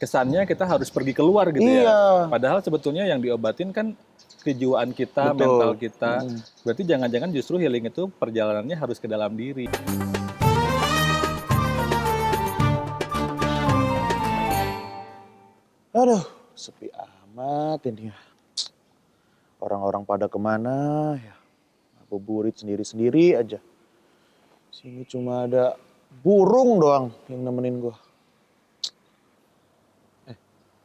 kesannya kita harus pergi keluar gitu Iya. ya. Padahal sebetulnya yang diobatin kan kejiwaan kita, Betul. mental kita. Berarti jangan-jangan justru healing itu perjalanannya harus ke dalam diri. Aduh, sepi amat ini. Orang-orang pada kemana ya? Ngabuburit sendiri-sendiri aja. Sini cuma ada burung doang yang nemenin gua.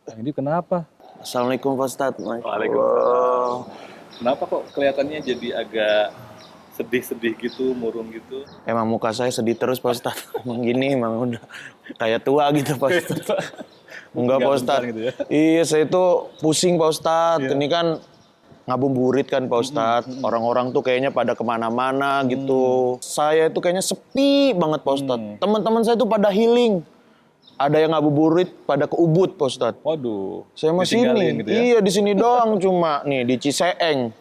Ini kenapa? Assalamualaikum Pak Ustadz. Waalaikumsalam. Kenapa kok kelihatannya jadi agak sedih-sedih gitu, murung gitu? Emang muka saya sedih terus Pak Ustadz. Emang gini, emang udah kayak tua gitu Pak Ustadz. Enggak Pak Ustadz. Gitu ya? Iya, saya itu pusing Pak Ustadz. Ini kan ngabuburit kan Pak Ustadz. Orang-orang tuh kayaknya pada kemana-mana gitu. Saya itu kayaknya sepi banget Pak Ustadz. Teman-teman saya tuh pada healing. Ada yang ngabuburit pada ke Ubud Pak Ustadz. Waduh. Saya masih ditinggalin ini. gitu ya? Iya, di sini doang cuma nih di Ciseeng.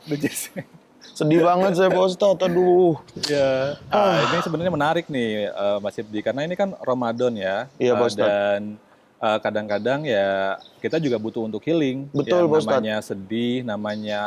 Sedih banget saya Pak Ustadz. Aduh. Ya, ini sebenarnya menarik nih Mas Ibdi, karena ini kan Ramadan ya. Iya, Pak Ustadz. Dan kadang-kadang ya kita juga butuh untuk healing. Betul, Yang Pak Ustadz. namanya sedih, namanya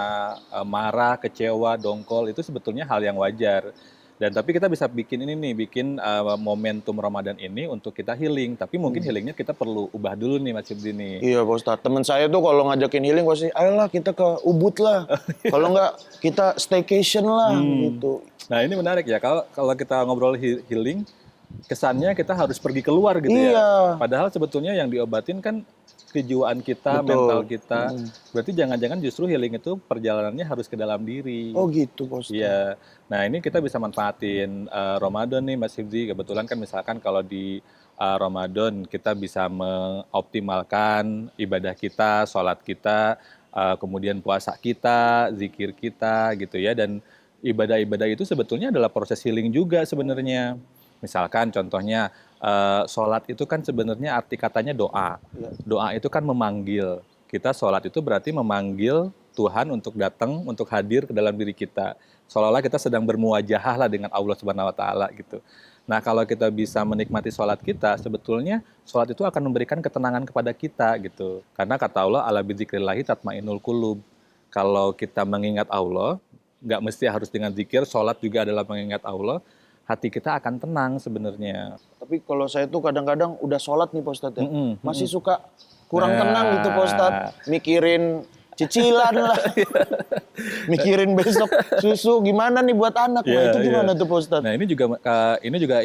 marah, kecewa, dongkol, itu sebetulnya hal yang wajar. Dan tapi kita bisa bikin ini nih, bikin momentum Ramadan ini untuk kita healing. Tapi mungkin healingnya kita perlu ubah dulu nih Mas Ibdi nih. Iya Pak Ustadz, temen saya tuh kalau ngajakin healing pasti, ayolah kita ke Ubud lah. Kalau enggak kita staycation lah gitu. Nah ini menarik ya, kalau kita ngobrol healing, kesannya kita harus pergi keluar gitu Iya. ya. Padahal sebetulnya yang diobatin kan kejiwaan kita, Betul. mental kita. Berarti jangan-jangan justru healing itu perjalanannya harus ke dalam diri. Oh gitu Pak Ustadz. Iya. Nah ini kita bisa manfaatin Ramadan nih Mas Hibzi. Kebetulan kan misalkan kalau di Ramadan kita bisa mengoptimalkan ibadah kita, sholat kita, kemudian puasa kita, zikir kita gitu ya. Dan ibadah-ibadah itu sebetulnya adalah proses healing juga sebenarnya. Misalkan contohnya sholat itu kan sebenarnya arti katanya doa. Doa itu kan memanggil. Kita sholat itu berarti memanggil Tuhan untuk datang, untuk hadir ke dalam diri kita. Seolah-olah kita sedang bermuajahah lah dengan Allah Subhanahu wa Ta'ala gitu. Nah kalau kita bisa menikmati sholat kita, sebetulnya sholat itu akan memberikan ketenangan kepada kita gitu. Karena kata Allah, ala bidzikrillahi tatmainnul qulub. Kalau kita mengingat Allah, nggak mesti harus dengan zikir, sholat juga adalah mengingat Allah, hati kita akan tenang sebenarnya. Tapi kalau saya tuh kadang-kadang udah sholat nih Pak Ustadz ya, masih suka kurang Nah. tenang gitu Pak Ustadz. Mikirin cicilan lah, mikirin besok susu gimana nih buat anak. Nah itu gimana tuh Pak Ustadz? Nah ini juga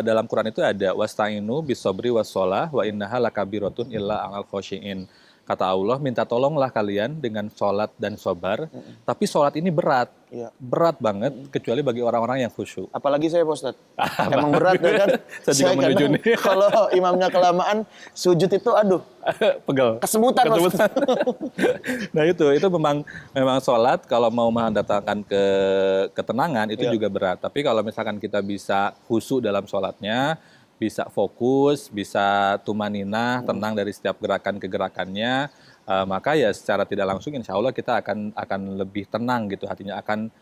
dalam Quran itu ada wasta'inu bisobri wassalah wa innaha lakabiratun illa alal khosyi'in. Kata Allah, minta tolonglah kalian dengan sholat dan sobar. Tapi sholat ini berat. Iya. Berat banget, kecuali bagi orang-orang yang khusyuk. Apalagi saya Pak Ustadz. Emang berat ya kan? Saya juga menuju kadang nih. kalau imamnya kelamaan, sujud itu aduh, Pegel. kesemutan Pak Ustadz. Nah itu memang sholat kalau mau mendatangkan ketenangan itu juga berat. Tapi kalau misalkan kita bisa khusyuk dalam sholatnya, bisa fokus, bisa tumaninah, tenang dari setiap gerakan ke gerakannya, maka ya secara tidak langsung insya Allah kita akan lebih tenang gitu, hatinya akan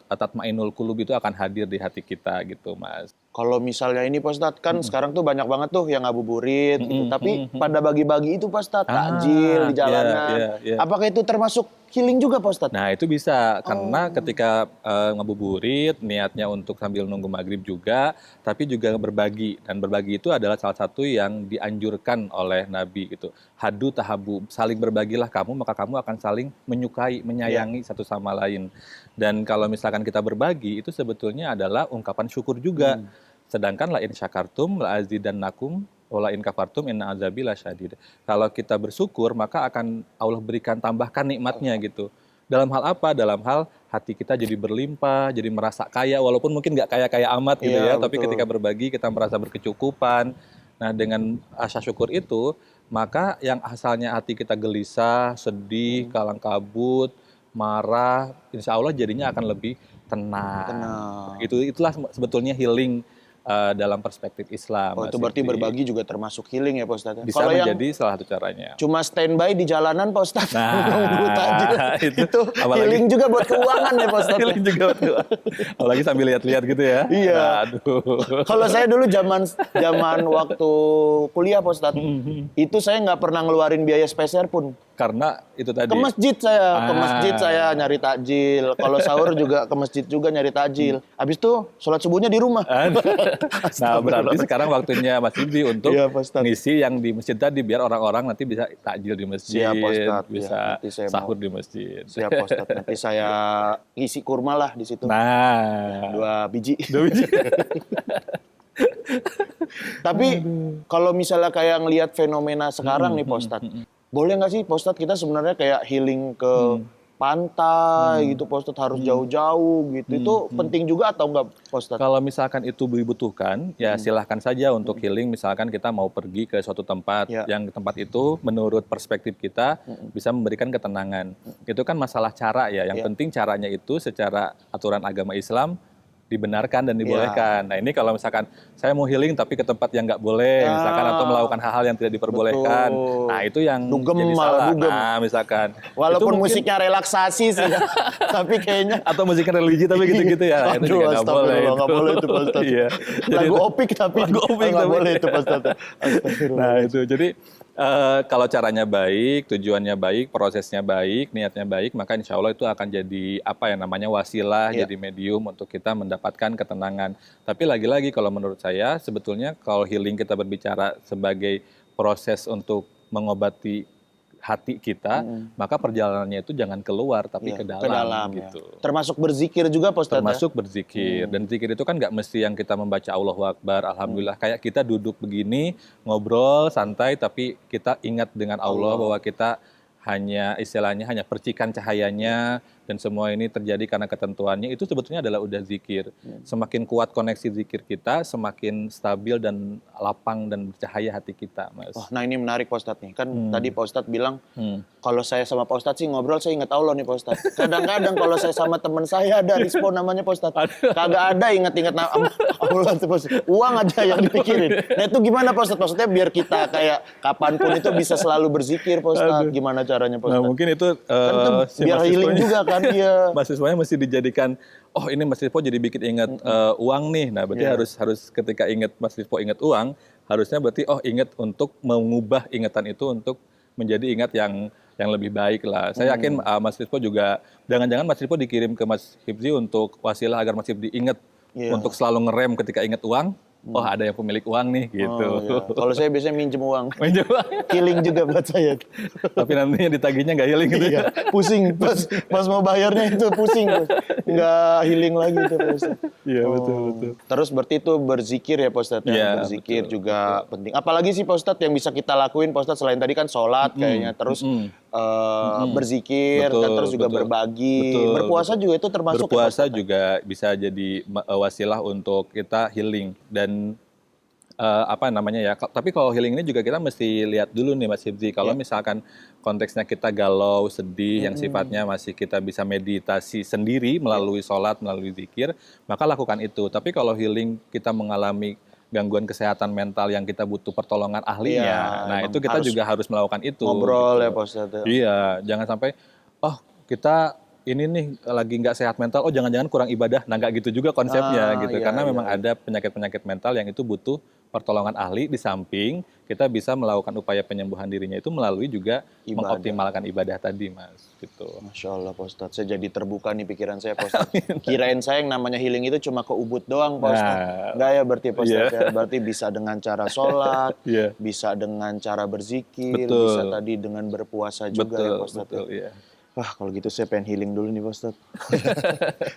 tatmainnul qulub itu akan hadir di hati kita gitu Mas. Kalau misalnya ini Pak Ustadz, kan sekarang tuh banyak banget tuh yang ngabuburit gitu. Tapi pada bagi-bagi itu Pak Ustadz, takjil di jalanan. iya. Apakah itu termasuk healing juga Pak Ustadz? Nah itu bisa, karena ketika ngabuburit niatnya untuk sambil nunggu maghrib juga, tapi juga berbagi. Dan berbagi itu adalah salah satu yang dianjurkan oleh Nabi gitu. Hadu tahabu, saling berbagilah kamu, maka kamu akan saling menyukai, menyayangi satu sama lain. Dan kalau misalkan kita berbagi, itu sebetulnya adalah ungkapan syukur juga. Sedangkan la in syakartum la azidannakum wala in kafartum inna azabi lasyadid. Kalau kita bersyukur maka akan Allah berikan tambahkan nikmatnya gitu. Dalam hal apa? Dalam hal hati kita jadi berlimpah, jadi merasa kaya walaupun mungkin nggak kaya-kaya amat gitu Iya, ya, tapi betul. ketika berbagi kita merasa berkecukupan. Nah, dengan rasa syukur itu, maka yang asalnya hati kita gelisah, sedih, kalang kabut, marah, insya Allah jadinya akan lebih tenang. Itulah sebetulnya healing dalam perspektif Islam. Oh, Mas itu berarti Hifzi. berbagi juga termasuk healing ya Pak Ustadz? Bisa Kalau yang menjadi salah satu caranya. cuma standby di jalanan Pak Ustadz, Nah, nunggu takjil, itu apalagi- healing juga buat keuangan ya Pak Ustadz. Healing juga betul. Apalagi sambil lihat-lihat gitu ya. Iya. Aduh. Kalau saya dulu zaman waktu kuliah Pak Ustadz, itu saya nggak pernah ngeluarin biaya spesial pun. Karena itu tadi. Ke masjid saya nyari takjil. Kalau sahur juga ke masjid juga nyari takjil. Habis itu sholat subuhnya di rumah. Nah, berarti sekarang waktunya Mas Hifzi untuk Iya, Pak Ustadz. ngisi yang di masjid tadi biar orang-orang nanti bisa takjil di masjid, Siap, Pak Ustadz. bisa Ya, nanti saya sahur mau. di masjid. Siap Pak Ustadz. Nanti saya ngisi kurma lah di situ. Nah, 2 biji. 2 biji. Tapi kalau misalnya kayak ngelihat fenomena sekarang nih Pak Ustadz, boleh nggak sih Pak Ustadz kita sebenarnya kayak healing ke pantai gitu Pak Ustadz, harus jauh-jauh gitu. Itu penting juga atau enggak Pak Ustadz? Kalau misalkan itu dibutuhkan, ya silahkan saja untuk healing. Misalkan kita mau pergi ke suatu tempat, Ya. yang tempat itu menurut perspektif kita bisa memberikan ketenangan. Itu kan masalah cara ya. Yang Ya. penting caranya itu secara aturan agama Islam dibenarkan dan dibolehkan. Nah ini kalau misalkan saya mau healing tapi ke tempat yang nggak boleh, misalkan atau melakukan hal-hal yang tidak diperbolehkan. Betul. Nah itu yang Dugem jadi malah, salah. dugem. Nah misalkan. Walaupun Itu mungkin- musiknya relaksasi sih, tapi kayaknya atau musiknya religi tapi gitu-gitu ya. Nah, itu aduh, juga nggak boleh. astagfirullah, nggak boleh itu Pak Ustadz. Iya. Jadi- Lagu opik tapi Lagu opik nggak tapi- boleh itu Pak Ustadz. Astagfirullah. Nah itu jadi kalau caranya baik, tujuannya baik, prosesnya baik, niatnya baik, maka insya Allah itu akan jadi apa ya namanya wasilah, Iya. jadi medium untuk kita mendapatkan ketenangan. Tapi lagi-lagi kalau menurut saya sebetulnya kalau healing kita berbicara sebagai proses untuk mengobati hati kita, maka perjalanannya itu jangan keluar tapi Iya, ke dalam, ke dalam ya. gitu. Termasuk berzikir juga Pak Ustadz. Termasuk berzikir. Dan zikir itu kan nggak mesti yang kita membaca Allahu Akbar, Alhamdulillah. Kayak kita duduk begini, ngobrol, santai, tapi kita ingat dengan Allah bahwa kita hanya istilahnya hanya percikan cahayanya dan semua ini terjadi karena ketentuannya, itu sebetulnya adalah udah zikir. Semakin kuat koneksi zikir kita, semakin stabil dan lapang dan bercahaya hati kita, Mas. Wah, nah ini menarik Pak Ustadz nih. Kan tadi Pak Ustadz bilang, Hmm. kalau saya sama Pak Ustadz sih ngobrol, saya ingat Allah nih Pak Ustadz. Kadang-kadang kalau saya sama teman saya ada respon namanya Pak Ustadz. Kagak ada ingat-ingat nama Allah tuh Pak Ustadz. Uang aja yang dipikirin. Nah itu gimana Pak Ustadz? Maksudnya biar kita kayak kapanpun itu bisa selalu berzikir Pak Ustadz. Gimana caranya Pak Nah Ustadz? mungkin itu Kan itu si biar healing mahasiswanya- juga kan. Iya. mahasiswanya mesti dijadikan, oh ini Mas Rispo jadi bikin ingat uang nih. Nah berarti harus ketika ingat Mas Rispo ingat uang, harusnya berarti oh ingat untuk mengubah ingatan itu untuk menjadi ingat yang lebih baik lah. Saya yakin Mas Rispo juga, jangan-jangan Mas Rispo dikirim ke Mas Hifzi untuk wasilah agar Mas Hifzi ingat untuk selalu ngerem ketika ingat uang. Oh ada yang pemilik uang nih gitu. Oh, iya. Kalau saya biasanya minjem uang. Minjem uang. Healing juga buat saya. Tapi nantinya ditagihnya nggak healing gitu ya. Iya, pusing pas mau bayarnya itu pusing, nggak healing lagi itu Pak Ustadz. Iya betul. Terus berarti itu berzikir ya Pak Ustadz ya, Iya, berzikir juga penting. Apalagi sih Pak Ustadz yang bisa kita lakuin Pak Ustadz selain tadi kan sholat kayaknya, terus berzikir, Betul, dan terus juga betul. berbagi, Betul, berpuasa juga itu termasuk. Berpuasa ya, Pak Ustadz? juga bisa jadi wasilah untuk kita healing dan apa namanya ya. Tapi kalau healing ini juga kita mesti lihat dulu nih Mas Hifzi. Kalau misalkan konteksnya kita galau, sedih, yang sifatnya masih kita bisa meditasi sendiri melalui sholat, melalui zikir, maka lakukan itu. Tapi kalau healing kita mengalami gangguan kesehatan mental yang kita butuh pertolongan ahlinya, Iya, nah emang itu kita harus juga harus melakukan itu. Ngobrol gitu. ya Pak Ustadz. Ya. Iya, jangan sampai, oh kita ini nih lagi nggak sehat mental, oh jangan-jangan kurang ibadah. Nah nggak gitu juga konsepnya gitu, iya, karena iya, memang ada penyakit-penyakit mental yang itu butuh pertolongan ahli, di samping kita bisa melakukan upaya penyembuhan dirinya itu melalui juga Ibadah. mengoptimalkan ibadah tadi, Mas. Gitu. Masya Allah Pak Ustadz, saya jadi terbuka nih pikiran saya Pak Ustadz. Kirain saya yang namanya healing itu cuma ke ubud doang Pak Ustadz. Nah, Enggak ya berarti Pak Ustadz iya. ya. Berarti bisa dengan cara sholat, Iya. bisa dengan cara berzikir, Betul. bisa tadi dengan berpuasa juga ya Pak Ustadz. betul, iya. Wah kalau gitu saya pengen healing dulu nih Pak Ustadz.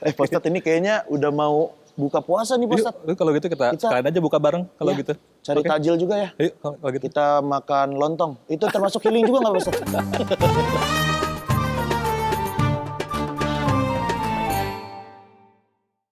Pak Ustadz ini kayaknya udah mau buka puasa nih Pak Yuk, Ustadz. kalau gitu kita Kita- sekalian aja buka bareng kalau Iya, gitu. Cari Oke? takjil juga ya. Yuk, kalau gitu. Kita makan lontong. Itu termasuk healing juga nggak Pak Ustadz?